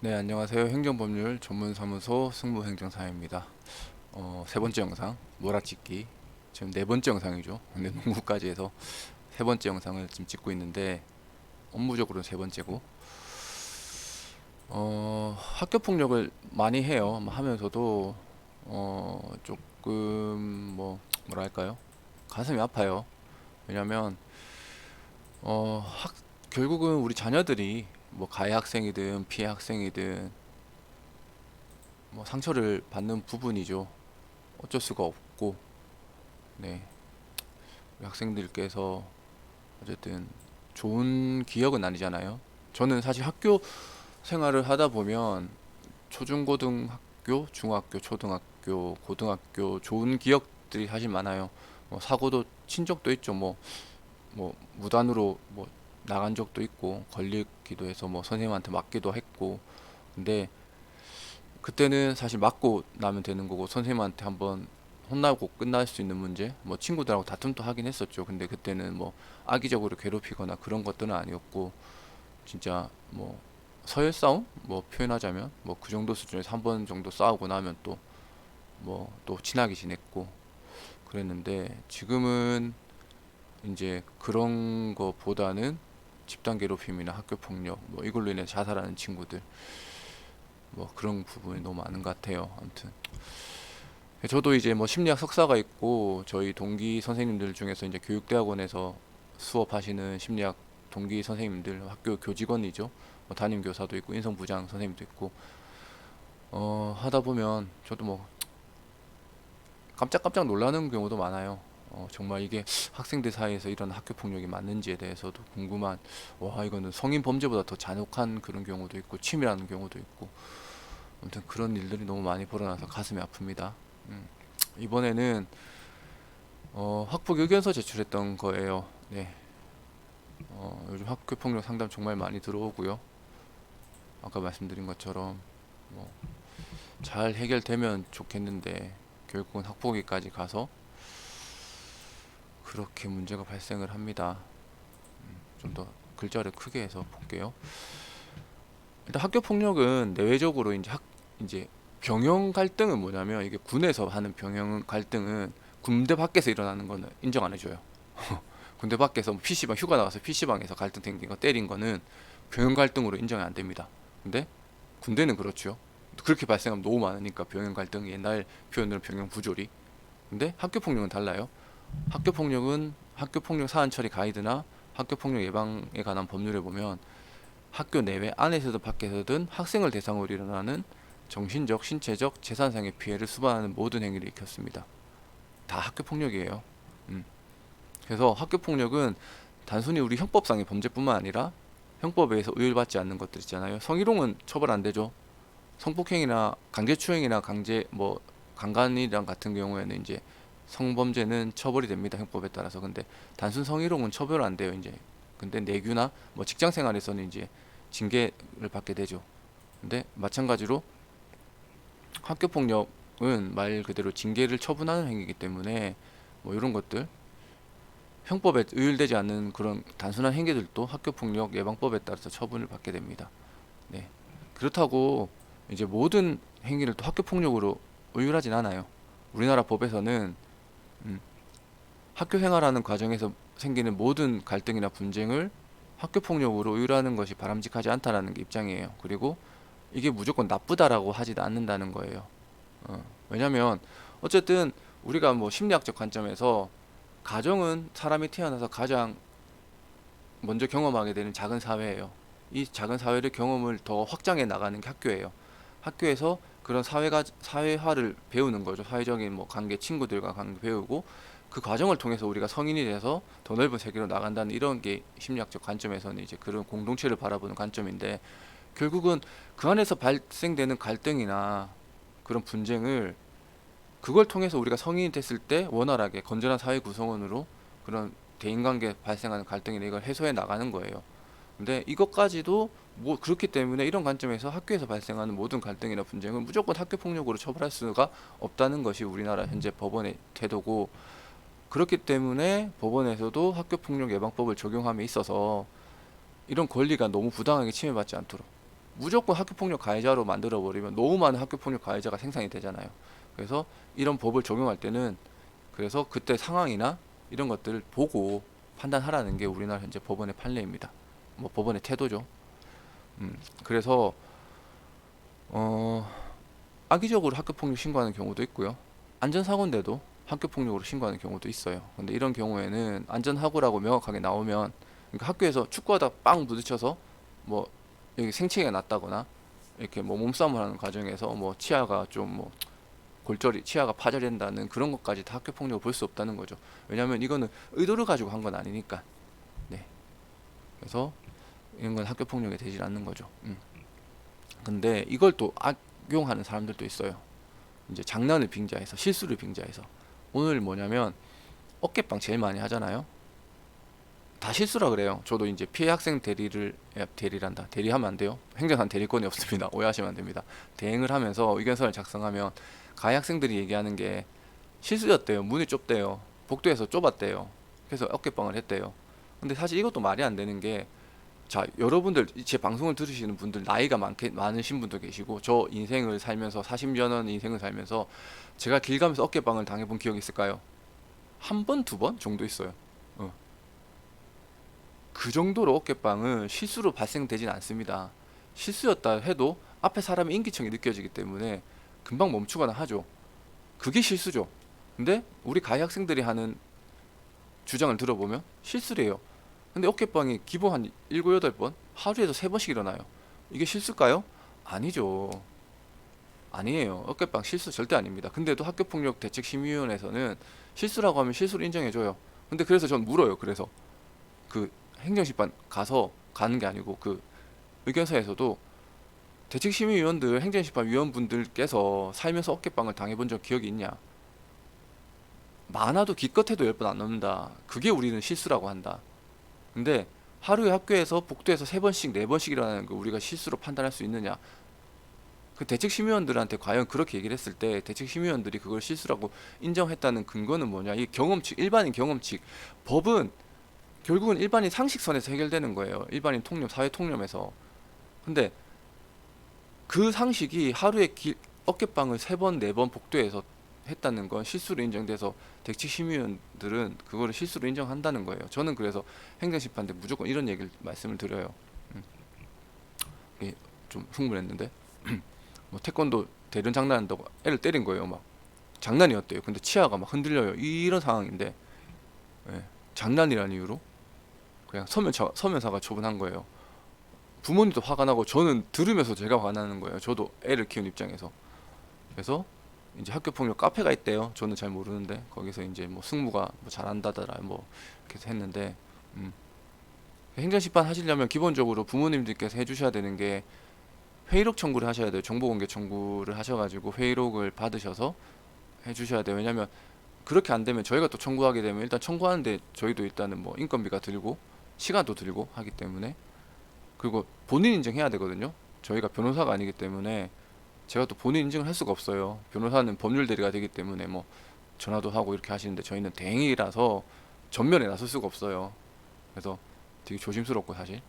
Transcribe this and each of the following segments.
네, 안녕하세요. 행정법률 전문사무소 승무행정사입니다. 세 번째 영상, 몰아찍기. 지금 네 번째 영상이죠. 근데 농구까지 해서 세 번째 영상을 지금 찍고 있는데, 업무적으로는 세 번째고, 학교 폭력을 많이 해요. 하면서도, 조금, 뭐랄까요? 가슴이 아파요. 왜냐면, 결국은 우리 자녀들이 뭐 가해 학생이든 피해 학생이든 뭐 상처를 받는 부분이죠. 어쩔 수가 없고, 네, 우리 학생들께서 어쨌든 좋은 기억은 아니잖아요. 저는 사실 학교 생활을 하다 보면 초중고등학교, 중학교, 초등학교, 고등학교 좋은 기억들이 사실 많아요. 뭐 사고도 친 적도 있죠. 뭐 무단으로 뭐 나간 적도 있고 걸리기도 해서 뭐 선생님한테 맞기도 했고. 근데 그때는 사실 맞고 나면 되는 거고 선생님한테 한번 혼나고 끝날 수 있는 문제, 뭐 친구들하고 다툼도 하긴 했었죠. 근데 그때는 뭐 악의적으로 괴롭히거나 그런 것들은 아니었고 진짜 뭐 서열 싸움 뭐 표현하자면 뭐 그 정도 수준에서 한 번 정도 싸우고 나면 또 뭐 또 친하게 지냈고 그랬는데, 지금은 이제 그런 거보다는 집단 괴롭힘이나 학교 폭력 뭐 이걸로 인해 자살하는 친구들, 뭐 그런 부분이 너무 많은 것 같아요. 아무튼 저도 이제 뭐 심리학 석사가 있고 저희 동기 선생님들 중에서 이제 교육대학원에서 수업하시는 심리학 동기 선생님들, 학교 교직원이죠. 뭐 담임 교사도 있고 인성부장 선생님도 있고 하다 보면 저도 뭐 깜짝깜짝 놀라는 경우도 많아요. 정말 이게 학생들 사이에서 이런 학교 폭력이 맞는지에 대해서도 궁금한, 와 이거는 성인 범죄보다 더 잔혹한 그런 경우도 있고 치밀한 경우도 있고, 아무튼 그런 일들이 너무 많이 벌어나서 가슴이 아픕니다. 음. 이번에는 학폭 의견서 제출했던 거예요. 네. 요즘 학교 폭력 상담 정말 많이 들어오고요. 아까 말씀드린 것처럼 뭐 잘 해결되면 좋겠는데 결국은 학폭위까지 가서 그렇게 문제가 발생을 합니다. 좀 더 글자를 크게 해서 볼게요. 일단 학교 폭력은 내외적으로 이제 병영 갈등은 뭐냐면, 이게 군에서 하는 병영 갈등은 군대 밖에서 일어나는 거는 인정 안 해줘요. 군대 밖에서 뭐 PC방 휴가 나가서 PC방에서 갈등 생긴 거 때린 거는 병영 갈등으로 인정이 안 됩니다. 근데 군대는 그렇죠. 그렇게 발생하면 너무 많으니까 병영 갈등이, 옛날 표현으로 병영 부조리. 근데 학교 폭력은 달라요. 학교 폭력은 학교 폭력 사안 처리 가이드나 학교 폭력 예방에 관한 법률에 보면 학교 내외 안에서든 밖에서든 학생을 대상으로 일어나는 정신적, 신체적, 재산상의 피해를 수반하는 모든 행위를 일컫습니다. 다 학교 폭력이에요. 음. 그래서 학교 폭력은 단순히 우리 형법상의 범죄뿐만 아니라 형법에 의해서 의율받지 않는 것들 있잖아요. 성희롱은 처벌 안 되죠. 성폭행이나 강제추행이나 강제 뭐 강간이랑 같은 경우에는 이제 성범죄는 처벌이 됩니다. 형법에 따라서. 근데 단순 성희롱은 처벌 안 돼요. 이제 근데 내규나 뭐 직장 생활에서는 이제 징계를 받게 되죠. 근데 마찬가지로 학교 폭력은 말 그대로 징계를 처분하는 행위이기 때문에 뭐 이런 것들, 형법에 의율되지 않는 그런 단순한 행위들도 학교 폭력 예방법에 따라서 처분을 받게 됩니다. 네. 그렇다고 이제 모든 행위를 또 학교 폭력으로 의율하진 않아요. 우리나라 법에서는 음, 학교 생활하는 과정에서 생기는 모든 갈등이나 분쟁을 학교 폭력으로 의율하는 것이 바람직하지 않다라는 게 입장이에요. 그리고 이게 무조건 나쁘다라고 하지도 않는다는 거예요. 왜냐면 어쨌든 우리가 뭐 심리학적 관점에서 가정은 사람이 태어나서 가장 먼저 경험하게 되는 작은 사회예요. 이 작은 사회를 경험을 더 확장해 나가는 게 학교예요. 학교에서 그런 사회화를 배우는 거죠. 사회적인 뭐 관계, 친구들과 관계 배우고 그 과정을 통해서 우리가 성인이 돼서 더 넓은 세계로 나간다는, 이런 게 심리학적 관점에서는 이제 그런 공동체를 바라보는 관점인데, 결국은 그 안에서 발생되는 갈등이나 그런 분쟁을, 그걸 통해서 우리가 성인이 됐을 때 원활하게 건전한 사회 구성원으로 그런 대인관계 발생하는 갈등이나 이걸 해소해 나가는 거예요. 근데 이것까지도 뭐 그렇기 때문에 이런 관점에서 학교에서 발생하는 모든 갈등이나 분쟁은 무조건 학교 폭력으로 처벌할 수가 없다는 것이 우리나라 현재 법원의 태도고, 그렇기 때문에 법원에서도 학교 폭력 예방법을 적용함에 있어서 이런 권리가 너무 부당하게 침해받지 않도록 무조건 학교폭력 가해자로 만들어 버리면 너무 많은 학교폭력 가해자가 생산이 되잖아요. 그래서 이런 법을 적용할 때는 그래서 그때 상황이나 이런 것들을 보고 판단하라는 게 우리나라 현재 법원의 판례입니다. 뭐 법원의 태도죠. 그래서 어, 악의적으로 학교폭력 신고하는 경우도 있고요. 안전사고인데도 학교폭력으로 신고하는 경우도 있어요. 근데 이런 경우에는 안전사고라고 명확하게 나오면, 그러니까 학교에서 축구하다 빵 부딪혀서 뭐 여기 생체가 났다거나 이렇게 뭐 몸싸움을 하는 과정에서 뭐 치아가 좀 뭐 골절이 치아가 파절된다는 그런 것까지 다 학교폭력을 볼 수 없다는 거죠. 왜냐하면 이거는 의도를 가지고 한 건 아니니까. 네. 그래서 이런 건 학교폭력이 되질 않는 거죠. 근데 이걸 또 악용하는 사람들도 있어요. 이제 장난을 빙자해서, 실수를 빙자해서. 오늘 뭐냐면 어깨빵 제일 많이 하잖아요. 다 실수라 그래요. 저도 이제 피해 학생 대리란다. 대리하면 안 돼요. 행정상 대리권이 없습니다. 오해하시면 안 됩니다. 대행을 하면서 의견서를 작성하면 가해 학생들이 얘기하는 게 실수였대요. 문이 좁대요. 복도에서 좁았대요. 그래서 어깨빵을 했대요. 근데 사실 이것도 말이 안 되는 게, 자, 여러분들 제 방송을 들으시는 분들 나이가 많으신 분도 계시고, 저 인생을 살면서 40여 년 인생을 살면서 제가 길 가면서 어깨빵을 당해본 기억이 있을까요? 한 번, 두 번 정도 있어요. 어. 그 정도로 어깨빵은 실수로 발생되진 않습니다. 실수였다 해도 앞에 사람의 인기척이 느껴지기 때문에 금방 멈추거나 하죠. 그게 실수죠. 근데 우리 가해 학생들이 하는 주장을 들어보면 실수래요. 근데 어깨빵이 기본 한 7, 8번, 하루에도 3번씩 일어나요. 이게 실수일까요? 아니죠. 아니에요. 어깨빵 실수 절대 아닙니다. 근데도 학교폭력대책심의위원회에서는 실수라고 하면 실수를 인정해줘요. 근데 그래서 전 물어요. 그래서 그 행정심판 가서 가는 게 아니고, 그 의견서에서도 대책심의위원들, 행정심판 위원분들께서 살면서 어깨빵을 당해본 적 기억이 있냐? 많아도 기껏해도 10번 안 넘는다. 그게 우리는 실수라고 한다. 근데 하루에 학교에서 복도에서 3번씩 4번씩 일어나는 거 우리가 실수로 판단할 수 있느냐? 그 대책심의원들한테 과연 그렇게 얘기를 했을 때 대책심의원들이 그걸 실수라고 인정했다는 근거는 뭐냐? 이 경험칙, 일반인 경험칙. 법은 결국은 일반인 상식선에서 해결되는 거예요. 일반인 통념, 사회 통념에서. 근데 그 상식이 하루에 어깨빵을 3번, 4번 복도에서 했다는 건 실수로 인정돼서 대책심의원들은 그거를 실수로 인정한다는 거예요. 저는 그래서 행정심판대 무조건 이런 얘기를 말씀을 드려요. 이게 좀 흥분했는데 뭐 태권도 대련 장난한다고 애를 때린 거예요. 막 장난이었대요. 근데 치아가 막 흔들려요. 이런 상황인데, 예, 장난이라는 이유로 그냥 서면사가 처분한 거예요. 부모님도 화가 나고 저는 들으면서 제가 화나는 거예요. 저도 애를 키운 입장에서. 그래서 이제 학교폭력 카페가 있대요. 저는 잘 모르는데 거기서 이제 뭐 승무가 뭐 잘한다더라 뭐 이렇게 해서 했는데, 행정심판 하시려면 기본적으로 부모님들께서 해주셔야 되는 게 회의록 청구를 하셔야 돼요. 정보공개 청구를 하셔가지고 회의록을 받으셔서 해주셔야 돼요. 왜냐면 그렇게 안 되면 저희가 또 청구하게 되면 일단 청구하는데 저희도 일단은 뭐 인건비가 들고 시간도 들고 하기 때문에, 그리고 본인 인증해야 되거든요. 저희가 변호사가 아니기 때문에 제가 또 본인 인증을 할 수가 없어요. 변호사는 법률 대리가 되기 때문에 뭐 전화도 하고 이렇게 하시는데 저희는 대행이라서 전면에 나설 수가 없어요. 그래서 되게 조심스럽고 사실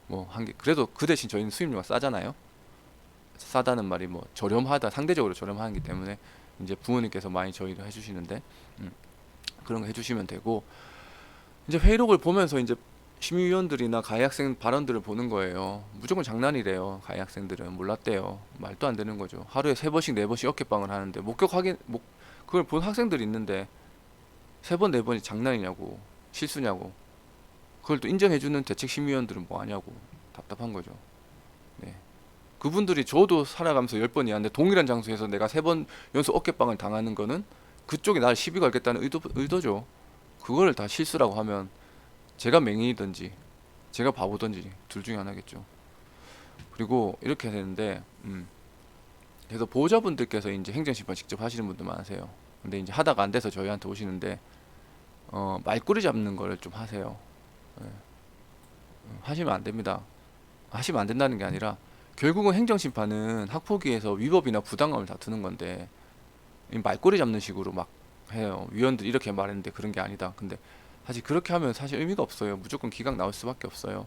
뭐 한 게 그래도 그 대신 저희는 수임료가 싸잖아요. 싸다는 말이 뭐 저렴하다, 상대적으로 저렴하기 때문에 이제 부모님께서 많이 저희를 해주시는데, 그런 거 해주시면 되고, 이제 회의록을 보면서 이제 심의위원들이나 가해 학생 발언들을 보는 거예요. 무조건 장난이래요. 가해 학생들은 몰랐대요. 말도 안 되는 거죠. 하루에 3번씩 4번씩 어깨빵을 하는데 그걸 본 학생들이 있는데 3번 4번이 장난이냐고, 실수냐고. 그걸 또 인정해주는 대책심의위원들은 뭐 하냐고. 답답한 거죠. 네. 그분들이 저도 살아가면서 10번이 하는데 동일한 장소에서 내가 3번 연속 어깨빵을 당하는 거는 그쪽이 날 시비 걸겠다는 의도죠. 그걸 다 실수라고 하면 제가 맹인이든지 제가 바보든지 둘 중에 하나겠죠. 그리고 이렇게 되는데, 그래서 보호자분들께서 이제 행정심판 직접 하시는 분들 많으세요. 근데 이제 하다가 안 돼서 저희한테 오시는데, 말꼬리 잡는 거를 좀 하세요. 예. 하시면 안 됩니다. 하시면 안 된다는 게 아니라 결국은 행정심판은 학폭위에서 위법이나 부당함을 다투는 건데, 이 말꼬리 잡는 식으로 막 해요. 위원들이 이렇게 말했는데 그런 게 아니다. 근데 사실 그렇게 하면 사실 의미가 없어요. 무조건 기각 나올 수밖에 없어요.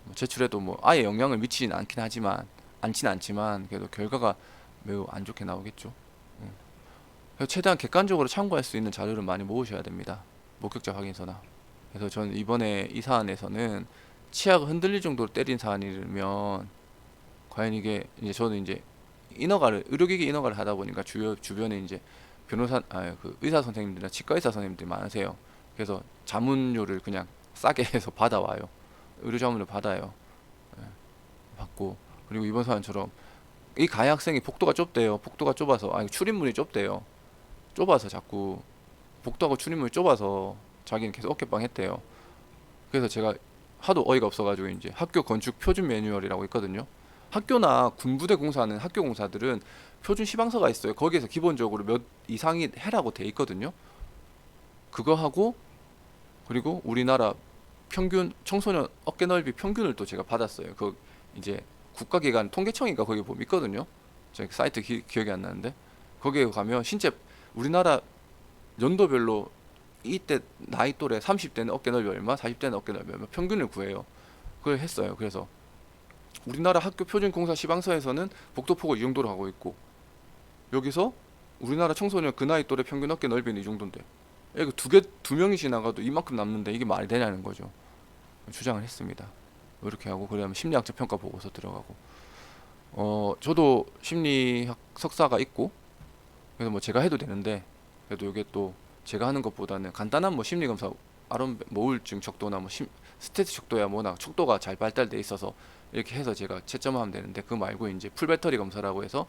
뭐 제출해도 뭐 아예 영향을 미치진 않긴 하지만 않진 않지만 그래도 결과가 매우 안 좋게 나오겠죠. 음. 그래서 최대한 객관적으로 참고할 수 있는 자료를 많이 모으셔야 됩니다. 목격자 확인서나. 그래서 저는 이번에 이 사안에서는 치아가 흔들릴 정도로 때린 사안이면 과연 이게 이제 저는 이제 인허가를 의료기기 인허가를 하다 보니까 주변에 이제 변호사 그 의사 선생님들이나 치과 의사 선생님들이 많으세요. 그래서 자문료를 그냥 싸게 해서 받아와요. 의료 자문을 받아요. 예, 받고 그리고 이번 사안처럼 이 가해 학생이 복도가 좁대요. 복도가 좁아서 아니 출입문이 좁대요. 좁아서 자꾸 복도하고 출입문이 좁아서 자기는 계속 어깨빵 했대요. 그래서 제가 하도 어이가 없어가지고 이제 학교 건축 표준 매뉴얼이라고 있거든요. 학교나 군부대 공사하는 학교 공사들은 표준 시방서가 있어요. 거기에서 기본적으로 몇 이상이 해라고 돼 있거든요. 그거 하고 그리고 우리나라 평균 청소년 어깨 넓이 평균을 또 제가 받았어요. 그 이제 국가기관 통계청인가 거기 보면 있거든요. 제 사이트 기억이 안 나는데 거기에 가면 진짜 우리나라 연도별로 이때 나이 또래 30대는 어깨 넓이 얼마, 40대는 어깨 넓이 얼마 평균을 구해요. 그걸 했어요. 그래서 우리나라 학교 표준 공사 시방서에서는 복도폭을 이 정도로 하고 있고 여기서 우리나라 청소년 그 나이 또래 평균 어깨 넓이는 이 정도인데 이거 두 명이 지나가도 이만큼 남는데 이게 말이 되냐는 거죠. 주장을 했습니다. 이렇게 하고 그다음에 심리학적 평가 보고서 들어가고 저도 심리학 석사가 있고 그래서 뭐 제가 해도 되는데 그래도 이게 또 제가 하는 것보다는 간단한 뭐 심리 검사 아론 뭐 우울증 척도나 뭐 스트레스 척도야 뭐나 척도가 잘 발달돼 있어서 이렇게 해서 제가 채점하면 되는데 그 말고 이제 풀 배터리 검사라고 해서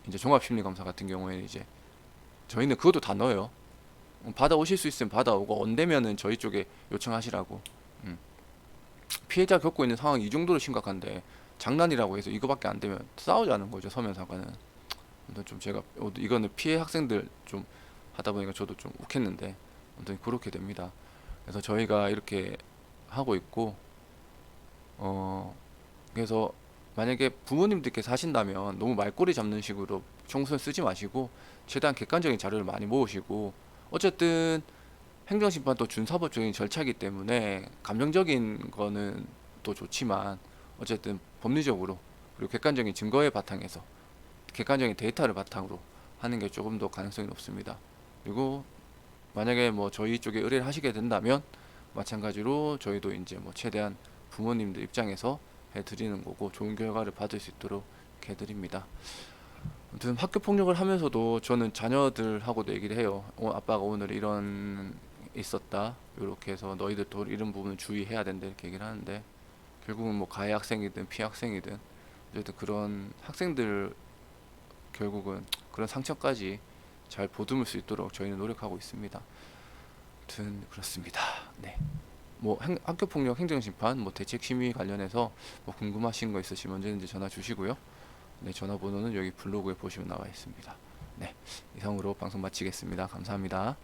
이제 종합 심리 검사 같은 경우에는 이제 저희는 그것도 다 넣어요. 받아오실 수 있으면 받아오고 안 되면은 저희 쪽에 요청하시라고. 음. 피해자 겪고 있는 상황이 이 정도로 심각한데 장난이라고 해서 이거밖에 안 되면 싸우자는 거죠. 서면 사과는. 아무튼 좀 제가 이거는 피해 학생들 좀 하다 보니까 저도 좀 욱했는데 아무튼 그렇게 됩니다. 그래서 저희가 이렇게 하고 있고 그래서 만약에 부모님들께서 하신다면 너무 말꼬리 잡는 식으로 청소년 쓰지 마시고 최대한 객관적인 자료를 많이 모으시고 어쨌든 행정심판도 준사법적인 절차이기 때문에 감정적인 거는 또 좋지만 어쨌든 법리적으로 그리고 객관적인 증거의 바탕에서 객관적인 데이터를 바탕으로 하는 게 조금 더 가능성이 높습니다. 그리고 만약에 뭐 저희 쪽에 의뢰를 하시게 된다면 마찬가지로 저희도 이제 뭐 최대한 부모님들 입장에서 해드리는 거고 좋은 결과를 받을 수 있도록 해드립니다. 아무튼 학교 폭력을 하면서도 저는 자녀들하고도 얘기를 해요. 아빠가 오늘 이런 있었다. 이렇게 해서 너희들 또 이런 부분은 주의해야 된다 이렇게 얘기를 하는데 결국은 뭐 가해 학생이든 피해 학생이든 어쨌든 그런 학생들 결국은 그런 상처까지 잘 보듬을 수 있도록 저희는 노력하고 있습니다. 아무튼 그렇습니다. 네. 뭐 학교 폭력 행정심판 뭐 대책 심의 관련해서 뭐 궁금하신 거 있으시면 언제든지 전화 주시고요. 네, 전화번호는 여기 블로그에 보시면 나와 있습니다. 네, 이상으로 방송 마치겠습니다. 감사합니다.